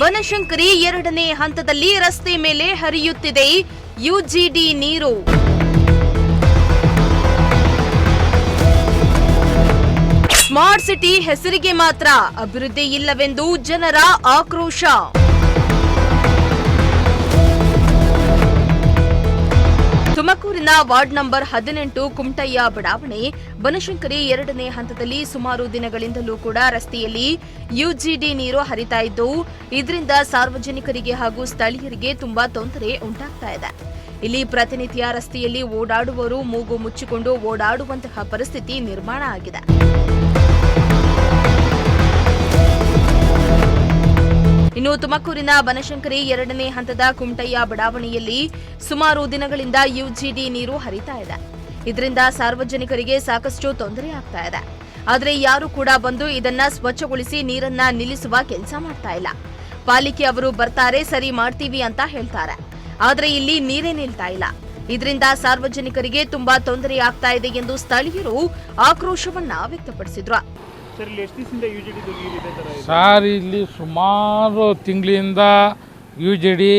ಬನಶಂಕರಿ 2ನೇ ಹಂತದಲ್ಲಿ ರಸ್ತೆ ಮೇಲೆ ಹರಿಯುತ್ತಿದೆ ಯುಜಿಡಿ ನೀರು. ಸ್ಮಾರ್ಟ್ ಸಿಟಿ ಹೆಸರಿಗೆ ಮಾತ್ರ ಅಭಿವೃದ್ಧಿ ಇಲ್ಲವೆಂದು ಜನರ ಆಕ್ರೋಶ. ತುಮಕೂರಿನ ವಾರ್ಡ್ ನಂಬರ್ 18 ಕುಮಟಯ್ಯ ಬಡಾವಣೆ ಬನಶಂಕರಿ 2ನೇ ಹಂತದಲ್ಲಿ ಸುಮಾರು ದಿನಗಳಿಂದಲೂ ಕೂಡ ರಸ್ತೆಯಲ್ಲಿ ಯುಜಿಡಿ ನೀರು ಹರಿತಾ ಇದ್ದು, ಇದರಿಂದ ಸಾರ್ವಜನಿಕರಿಗೆ ಹಾಗೂ ಸ್ಥಳೀಯರಿಗೆ ತುಂಬಾ ತೊಂದರೆ ಉಂಟಾಗ್ತಾ ಇದೆ. ಇಲ್ಲಿ ಪ್ರತಿನಿತ್ಯ ರಸ್ತೆಯಲ್ಲಿ ಓಡಾಡುವವರು ಮೂಗು ಮುಚ್ಚಿಕೊಂಡು ಓಡಾಡುವಂತಹ ಪರಿಸ್ಥಿತಿ ನಿರ್ಮಾಣ ಆಗಿದೆ. ಇನ್ನು ತುಮಕೂರಿನ ಬನಶಂಕರಿ 2ನೇ ಹಂತದ ಕುಮಟಯ್ಯ ಬಡಾವಣೆಯಲ್ಲಿ ಸುಮಾರು ದಿನಗಳಿಂದ ಯುಜಿಡಿ ನೀರು ಹರಿತಾ ಇದೆ. ಇದರಿಂದ ಸಾರ್ವಜನಿಕರಿಗೆ ಸಾಕಷ್ಟು ತೊಂದರೆ ಆಗ್ತಾ ಇದೆ. ಆದರೆ ಯಾರು ಕೂಡ ಬಂದು ಇದನ್ನ ಸ್ವಚ್ಛಗೊಳಿಸಿ ನೀರನ್ನ ನಿಲ್ಲಿಸುವ ಕೆಲಸ ಮಾಡ್ತಾ ಇಲ್ಲ. ಪಾಲಿಕೆ ಅವರು ಬರ್ತಾರೆ, ಸರಿ ಮಾಡ್ತೀವಿ ಅಂತ ಹೇಳ್ತಾರೆ. ಆದರೆ ಇಲ್ಲಿ ನೀರೇ ನಿಲ್ತಾ ಇಲ್ಲ. ಇದರಿಂದ ಸಾರ್ವಜನಿಕರಿಗೆ ತುಂಬಾ ತೊಂದರೆ ಆಗ್ತಾ ಇದೆ ಎಂದು ಸ್ಥಳೀಯರು ಆಕ್ರೋಶವನ್ನ ವ್ಯಕ್ತಪಡಿಸಿದ್ರು. ಸರ್, ಇಲ್ಲಿ ಸುಮಾರು ತಿಂಗಳಿಂದ ಯುಜಿಡಿ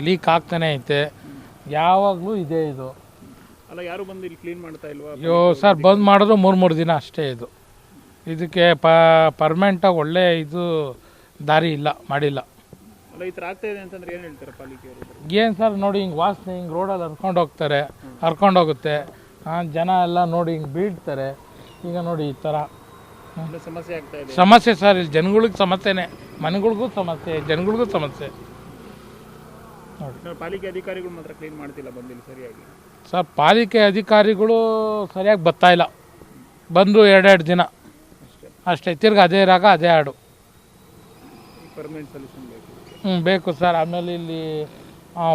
ಲೀಕ್ ಆಗ್ತಾನೆ ಐತೆ. ಯಾವಾಗಲೂ ಇದೆ ಇದು. ಅಲ್ಲ, ಯಾರು ಬಂದು ಇಲ್ಲಿ ಕ್ಲೀನ್ ಮಾಡ್ತಾ ಇಲ್ವಾ? ಅಯ್ಯೋ ಸರ್, ಬಂದ್ ಮಾಡಿದ್ರು 3 ದಿನ ಅಷ್ಟೇ. ಇದಕ್ಕೆ ಪರ್ಮನೆಂಟಾಗಿ ಒಳ್ಳೆ ಇದು ದಾರಿ ಇಲ್ಲ, ಮಾಡಿಲ್ಲ. ಅಲ್ಲ, ಈ ಥರ ಆಗ್ತಾ ಇದೆ ಅಂತಂದ್ರೆ ಏನು ಹೇಳ್ತಾರೆ ಪಾಲಿಕೆಯವರು? ಏನು ಸರ್, ನೋಡಿ ಹಿಂಗೆ ವಾಸನೆ ಹಿಂಗೆ ರೋಡಲ್ಲಿ ಹರ್ಕೊಂಡು ಹೋಗ್ತಾರೆ, ಹರ್ಕೊಂಡು ಹೋಗುತ್ತೆ. ಜನ ಎಲ್ಲ ನೋಡಿ ಹಿಂಗೆ ಬೀಳ್ತಾರೆ. ಈಗ ನೋಡಿ ಈ ಥರ ಸಮಸ್ಯೆ ಆಗ್ತಾ ಇದೆ. ಸಮಸ್ಯೆ ಸರ್, ಇಲ್ಲಿ ಜನಗಳಿಗೆ ಸಮಸ್ಯೆನೇ, ಮನೆಗಳಿಗೂ ಸಮಸ್ಯೆ, ಜನಗಳಿಗೂ ಸಮಸ್ಯೆ. ನೋಡಿ, ಪಾಲಿಕೆ ಅಧಿಕಾರಿಗಳು ಮಾತ್ರ ಕ್ಲೀನ್ ಮಾಡ್ತಿಲ್ಲ ಬಂದಿಲ್ಲ ಸರಿಯಾಗಿ. ಸರ್, ಪಾಲಿಕೆ ಅಧಿಕಾರಿಗಳು ಸರಿಯಾಗಿ ಬರ್ತಾ ಇಲ್ಲ. ಬಂದು 2 ದಿನ ಅಷ್ಟೇ, ತಿರ್ಗಿ ಅದೇ ರಾಗ ಅದೇ ಹಾಡು. ಪರ್ಮನೆಂಟ್ ಸೊಲ್ಯೂಷನ್ ಬೇಕು. ಬೇಕು ಸರ್. ಆಮೇಲೆ ಇಲ್ಲಿ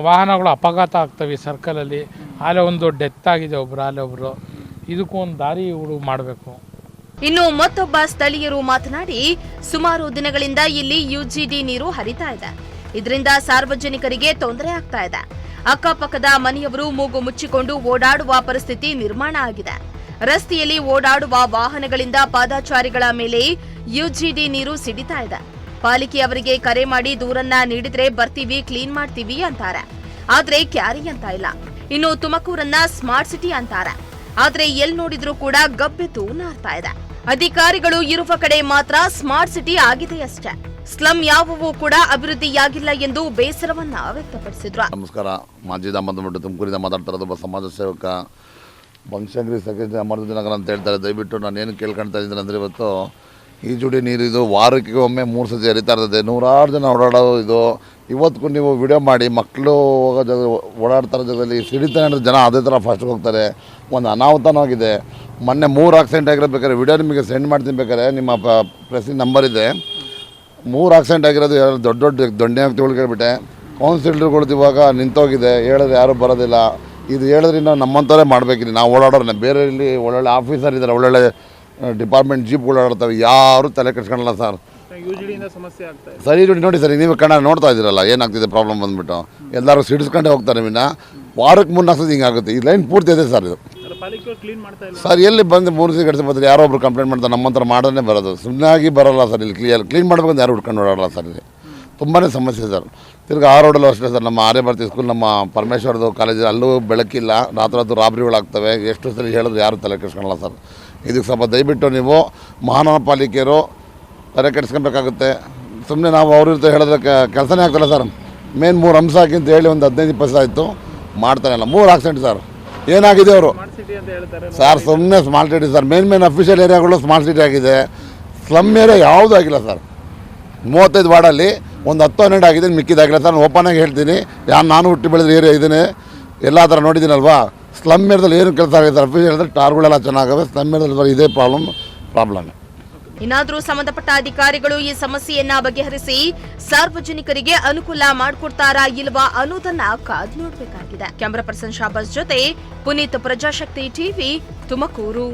ವಾಹನಗಳು ಅಪಘಾತ ಆಗ್ತವೆ ಸರ್ಕಲಲ್ಲಿ. ಅಲ್ಲೇ ಒಂದು ಡೆತ್ ಆಗಿದೆ, ಒಬ್ಬರು. ಇದಕ್ಕೂ ಒಂದು ದಾರಿ ಮಾಡಬೇಕು. ಇನ್ನು ಮತ್ತೊಬ್ಬ ಸ್ಥಳೀಯರು ಮಾತನಾಡಿ, ಸುಮಾರು ದಿನಗಳಿಂದ ಇಲ್ಲಿ ಯುಜಿಡಿ ನೀರು ಹರಿತಾ ಇದೆ. ಇದರಿಂದ ಸಾರ್ವಜನಿಕರಿಗೆ ತೊಂದರೆ ಆಗ್ತಾ ಇದೆ. ಅಕ್ಕಪಕ್ಕದ ಮನೆಯವರು ಮೂಗು ಮುಚ್ಚಿಕೊಂಡು ಓಡಾಡುವ ಪರಿಸ್ಥಿತಿ ನಿರ್ಮಾಣ ಆಗಿದೆ. ರಸ್ತೆಯಲ್ಲಿ ಓಡಾಡುವ ವಾಹನಗಳಿಂದ ಪಾದಚಾರಿಗಳ ಮೇಲೆ ಯುಜಿಡಿ ನೀರು ಸಿಡಿತಾ ಇದೆ. ಪಾಲಿಕೆ ಅವರಿಗೆ ಕರೆ ಮಾಡಿ ದೂರನ್ನ ನೀಡಿದ್ರೆ ಬರ್ತೀವಿ, ಕ್ಲೀನ್ ಮಾಡ್ತೀವಿ ಅಂತಾರೆ. ಆದ್ರೆ ಕ್ಯಾರಿ ಅಂತ ಇಲ್ಲ. ಇನ್ನು ತುಮಕೂರನ್ನ ಸ್ಮಾರ್ಟ್ ಸಿಟಿ ಅಂತಾರೆ. ಆದ್ರೆ ಎಲ್ಲಿ ನೋಡಿದ್ರೂ ಕೂಡ ಗಬ್ಬೆದ್ದು ನಾರ್ತಾ ಇದೆ. ಅಧಿಕಾರಿಗಳು ಇರುವ ಕಡೆ ಮಾತ್ರ ಸ್ಮಾರ್ಟ್ ಸಿಟಿ ಆಗಿದೆಯಷ್ಟೇ. ಸ್ಲಂ ಯಾವುವೂ ಕೂಡ ಅಭಿವೃದ್ಧಿಯಾಗಿಲ್ಲ ಎಂದು ಬೇಸರವನ್ನ ವ್ಯಕ್ತಪಡಿಸಿದ್ರು. ನಮಸ್ಕಾರ, ಮಾಜಿ ದಾಮದ ತುಮಕೂರಿಂದ ಮಾತಾಡ್ತಾ ಇರೋದು. ಒಬ್ಬ ಸಮಾಜ ಸೇವಕ. ಬನಶಂಕರಿ ಸೆಕ್ರೆಟರಿ ಅಮೃತ ನಗರ ಅಂತ ಹೇಳ್ತಾರೆ. ದಯವಿಟ್ಟು ನಾನು ಏನು ಕೇಳ್ಕೊಳ್ತಾ ಇದ್ದೀನಿ ಅಂದರೆ, ಇವತ್ತು ಯುಜಿಡಿ ನೀರು ಇದು ವಾರಕ್ಕೆ ಒಮ್ಮೆ 3 ಸತಿ ಹರಿತಾ ಇರ್ತದೆ. 100 ಜನ ಓಡಾಡೋದು ಇದು. ಇವತ್ತು ನೀವು ವಿಡಿಯೋ ಮಾಡಿ ಮಕ್ಕಳು ಹೋಗೋ ಜಾಗ, ಓಡಾಡ್ತಾ ಇರೋ ಜಾಗದಲ್ಲಿ ಸಿಡಿತಾನೆ ಜನ ಅದೇ ಥರ ಫಾಸ್ಟ್ಗೆ ಹೋಗ್ತಾರೆ. ಒಂದು ಅನಾಹುತನವಾಗಿದೆ. ಮೊನ್ನೆ 3 ಆಕ್ಸಿಡೆಂಟ್ ಆಗಿರಬೇಕಾದ್ರೆ ವಿಡಿಯೋ ನಿಮಗೆ ಸೆಂಡ್ ಮಾಡ್ತೀನಿ. ಬೇಕಾದ್ರೆ ನಿಮ್ಮ ಪ್ರೆಸ್ಸಿನ ನಂಬರ್ ಇದೆ. 3 ಆಕ್ಸಿಡೆಂಟ್ ಆಗಿರೋದು ದೊಡ್ಡ ದೊಣ್ಣೆ ತಿಳ್ಕೊಳ್ಬಿಟ್ಟೆ. ಕೌನ್ಸಿಲರ್ಗಳದ್ದು ಇವಾಗ ನಿಂತೋಗಿದೆ. ಹೇಳಿದ್ರೆ ಯಾರೂ ಬರೋದಿಲ್ಲ. ಇದು ಹೇಳಿದ್ರೆ ನಮ್ಮಂಥವರೇ ಮಾಡಬೇಕಿಲ್ಲ. ನಾವು ಓಡಾಡೋರನ್ನ. ಬೇರೆ ಇಲ್ಲಿ ಒಳ್ಳೊಳ್ಳೆ ಆಫೀಸರ್ ಇದ್ದಾರೆ, ಒಳ್ಳೊಳ್ಳೆ ಡಿಪಾರ್ಟ್ಮೆಂಟ್ ಜೀಪ್ ಓಡಾಡ್ತವೆ. ಯಾರೂ ತಲೆ ಕೆಡ್ಸ್ಕೊಳ್ಳಲ್ಲ ಸರ್. ಸಮಸ್ಯೆ ಆಗ್ತಾ ಇದೆ. ಸರಿ ನೋಡಿ ಸರಿ, ನೀವು ಕಣ್ಣ ನೋಡ್ತಾ ಇದ್ದೀರಲ್ಲ ಏನಾಗ್ತಿದೆ ಪ್ರಾಬ್ಲಮ್ ಬಂದುಬಿಟ್ಟು. ಎಲ್ಲರೂ ಸಿಡಿಸ್ಕೊಂಡೇ ಹೋಗ್ತಾರೆ. ವಾರಕ್ಕೆ 3-4 ಸತಿ ಹಿಂಗಾಗುತ್ತೆ. ಈ ಲೈನ್ ಪೂರ್ತಿ ಇದೆ ಸರ್. ಇದು ಸರ್ ಎಲ್ಲಿ ಬಂದು 3 ಸತಿ ಗಡಿಸಿ ಬಂದರೆ ಯಾರೋ ಒಬ್ರು ಕಂಪ್ಲೇಂಟ್ ಮಾಡ್ತಾರೆ. ನಮ್ಮಂತರ ಮಾಡೋದೇ ಬರೋದು, ಸುಮ್ಮನೆ ಬರೋಲ್ಲ ಸರ್. ಇಲ್ಲಿ ಕ್ಲೀನ್ ಮಾಡ್ಬೇಕಂತ ಯಾರು ಹುಡ್ಕೊಂಡು ಓಡಾಡಲ್ಲ ಸರ್. ಇಲ್ಲಿ ತುಂಬಾ ಸಮಸ್ಯೆ ಸರ್. ತಿರ್ಗಿ ಆ ರೋಡಲ್ಲೂ ಅಷ್ಟೇ ಸರ್. ನಮ್ಮ ಆರ್ಯಭಾರತಿ ಸ್ಕೂಲ್, ನಮ್ಮ ಪರಮೇಶ್ವರದು ಕಾಲೇಜ್, ಅಲ್ಲೂ ಬೆಳಕಿಲ್ಲ. ರಾತ್ರಿ ರಾಬ್ರಿಗಳಾಗ್ತವೆ. ಎಷ್ಟು ಸಲ ಹೇಳಿದ್ರು ಯಾರು ತಲೆ ಕೆಡ್ಸ್ಕೊಳ್ಳಲ್ಲ ಸರ್. ಇದಕ್ಕೆ ಸ್ವಲ್ಪ ದಯವಿಟ್ಟು ನೀವು ಮಹಾನಗರ ಪಾಲಿಕೆಯರು ತಲೆ ಕೆಡ್ಸ್ಕೊಬೇಕಾಗುತ್ತೆ. ಸುಮ್ಮನೆ ನಾವು ಅವ್ರ ಹೇಳಿದ್ರೆ ಕೆಲಸನೇ ಆಗ್ತಲ್ಲ ಸರ್. ಮೇನ್ 3 ಅಂಶ ಹಾಕಿ ಅಂತ ಹೇಳಿ ಒಂದು 15-20 ಆಯಿತು, ಮಾಡ್ತಾನೆ ಇಲ್ಲ. 3 ಆಕ್ಸಿಡೆಂಟ್ ಸರ್. ಏನಾಗಿದೆ ಅವರು ಸರ್? ಸುಮ್ಮನೆ smart city sir. Main official ಏರಿಯಾಗಳು ಸ್ಮಾರ್ಟ್ ಸಿಟಿ ಆಗಿದೆ. ಸ್ಲಮ್ ಏರಿಯಾ ಯಾವುದೂ ಆಗಿಲ್ಲ ಸರ್. 35 ವಾರ್ಡಲ್ಲಿ ಒಂದು 10-12 ಆಗಿದೆ, ಮಿಕ್ಕಿದಾಗಿಲ್ಲ ಸರ್. ನಾನು ಓಪನ್ ಆಗಿ ಹೇಳ್ತೀನಿ. ನಾನು ಹುಟ್ಟಿ ಬೆಳೆದ ಏರಿಯಾ ಇದನ್ನೇ, ಎಲ್ಲ ಥರ ನೋಡಿದ್ದೀನಲ್ವಾ. ಸ್ಲಮ್ ಏರಿಯಾದಲ್ಲಿ ಏನು ಕೆಲಸ ಆಗಿದೆ ಸರ್? ಅಫಿಷಿಯಲ್ ಹೇಳಿದ್ರೆ ಟಾರ್ಗಳೆಲ್ಲ ಚೆನ್ನಾಗವೆ. ಸ್ಲಮ್ ಏರಿಯಾದಲ್ಲಿ ಇದೇ ಪ್ರಾಬ್ಲಮ್. ಇನ್ನಾದರೂ ಸಂಬಂಧಪಟ್ಟ ಅಧಿಕಾರಿಗಳು ಈ ಸಮಸ್ಯೆಯನ್ನ ಬಗೆಹರಿಸಿ ಸಾರ್ವಜನಿಕರಿಗೆ ಅನುಕೂಲ ಮಾಡಿಕೊಡ್ತಾರಾ ಇಲ್ವಾ ಅನ್ನೋದನ್ನ ಕಾದು ನೋಡಬೇಕಾಗಿದೆ. ಕ್ಯಾಮರಾ ಪರ್ಸನ್ ಶಾಬಾಸ್ ಜೊತೆ ಪುನೀತ್, ಪ್ರಜಾಶಕ್ತಿ ಟಿವಿ, ತುಮಕೂರು.